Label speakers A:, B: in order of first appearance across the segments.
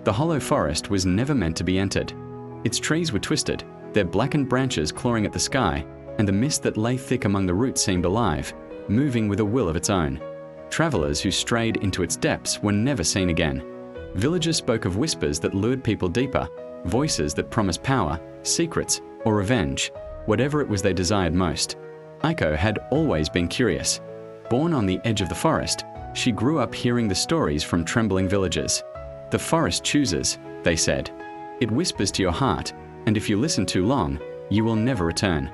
A: The hollow forest was never meant to be entered. Its trees were twisted, their blackened branches clawing at the sky, and the mist that lay thick among the roots seemed alive, moving with a will of its own. Travelers who strayed into its depths were never seen again. Villagers spoke of whispers that lured people deeper, voices that promised power, secrets, or revenge, whatever it was they desired most. Aiko had always been curious. Born on the edge of the forest, she grew up hearing the stories from trembling villagers. The forest chooses, they said. It whispers to your heart, and if you listen too long, you will never return.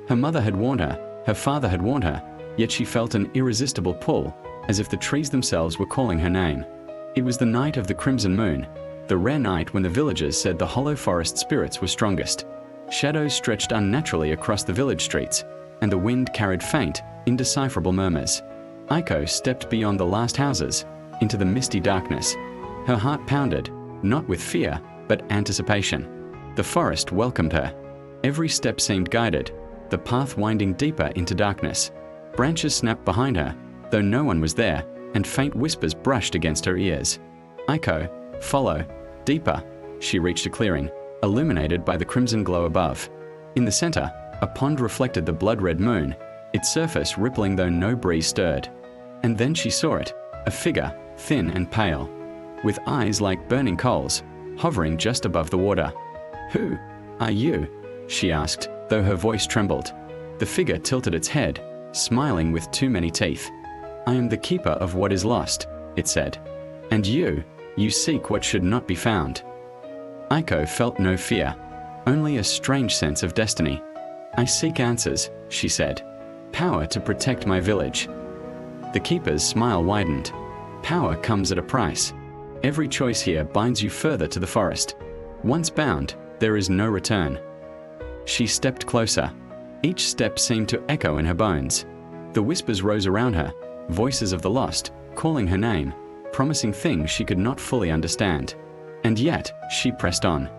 A: Her mother had warned her, her father had warned her, yet she felt an irresistible pull, as if the trees themselves were calling her name. It was the night of the crimson moon, the rare night when the villagers said the hollow forest spirits were strongest. Shadows stretched unnaturally across the village streets, and the wind carried faint, indecipherable murmurs. Aiko stepped beyond the last houses, into the misty darkness. Her heart pounded, not with fear, but anticipation. The forest welcomed her. Every step seemed guided, the path winding deeper into darkness. Branches snapped behind her, though no one was there, and faint whispers brushed against her ears. Aiko, follow, deeper. She reached a clearing, illuminated by the crimson glow above. In the center, a pond reflected the blood-red moon, its surface rippling though no breeze stirred. And then she saw it, a figure, thin and pale, with eyes like burning coals, hovering just above the water. "Who are you?" she asked, though her voice trembled. The figure tilted its head, smiling with too many teeth. "I am the keeper of what is lost," it said. "And you seek what should not be found." Aiko felt no fear, only a strange sense of destiny. "I seek answers," she said. "Power to protect my village." The keeper's smile widened. "Power comes at a price. Every choice here binds you further to the forest. Once bound, there is no return." She stepped closer. Each step seemed to echo in her bones. The whispers rose around her, voices of the lost, calling her name, promising things she could not fully understand. And yet, she pressed on.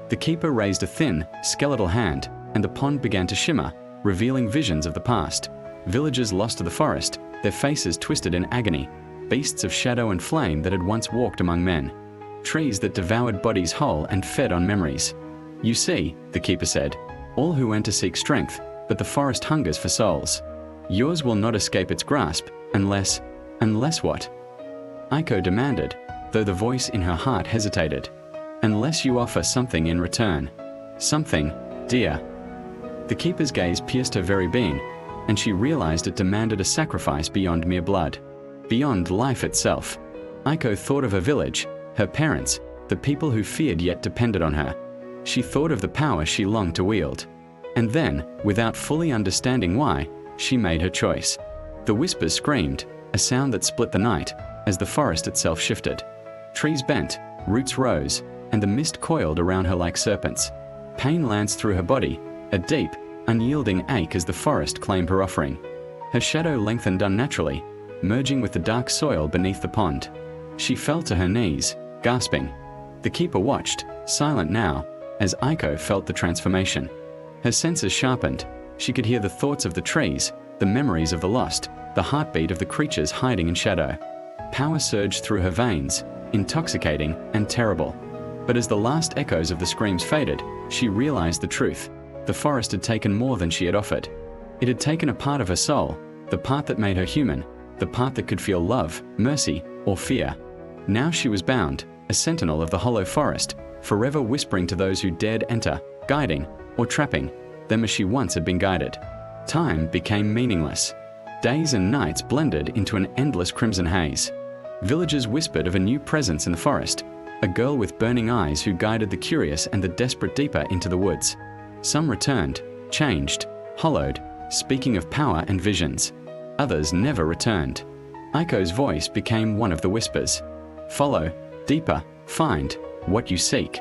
A: The keeper raised a thin, skeletal hand, and the pond began to shimmer, revealing visions of the past. Villagers lost to the forest, their faces twisted in agony, beasts of shadow and flame that had once walked among men, trees that devoured bodies whole and fed on memories. "You see," the keeper said, "all who enter seek strength, but the forest hungers for souls. Yours will not escape its grasp, unless what?" Aiko demanded, though the voice in her heart hesitated. "Unless you offer something in return. Something, dear." The keeper's gaze pierced her very being, and she realized it demanded a sacrifice beyond mere blood, beyond life itself. Aiko thought of her village, her parents, the people who feared yet depended on her. She thought of the power she longed to wield. And then, without fully understanding why, she made her choice. The whispers screamed, a sound that split the night, as the forest itself shifted. Trees bent, roots rose, and the mist coiled around her like serpents. Pain lanced through her body, a deep, unyielding ache as the forest claimed her offering. Her shadow lengthened unnaturally, merging with the dark soil beneath the pond. She fell to her knees, gasping. The keeper watched, silent now, as Aiko felt the transformation. Her senses sharpened. She could hear the thoughts of the trees, the memories of the lost, the heartbeat of the creatures hiding in shadow. Power surged through her veins, intoxicating and terrible. But as the last echoes of the screams faded, she realized the truth. The forest had taken more than she had offered. It had taken a part of her soul, the part that made her human, the part that could feel love, mercy, or fear. Now she was bound, a sentinel of the hollow forest, forever whispering to those who dared enter, guiding, or trapping them as she once had been guided. Time became meaningless. Days and nights blended into an endless crimson haze. Villagers whispered of a new presence in the forest, a girl with burning eyes who guided the curious and the desperate deeper into the woods. Some returned, changed, hollowed, speaking of power and visions. Others never returned. Aiko's voice became one of the whispers. "Follow, deeper, find what you seek."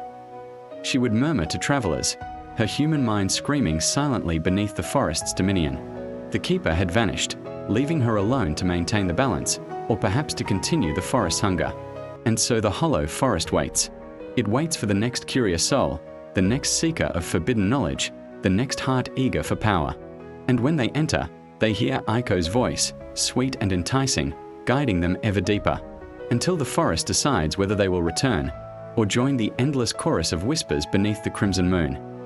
A: She would murmur to travelers, her human mind screaming silently beneath the forest's dominion. The keeper had vanished, leaving her alone to maintain the balance, or perhaps to continue the forest's hunger. And so the hollow forest waits. It waits for the next curious soul, the next seeker of forbidden knowledge, the next heart eager for power. And when they enter, they hear Aiko's voice, sweet and enticing, guiding them ever deeper. Until the forest decides whether they will return, or join the endless chorus of whispers beneath the crimson moon.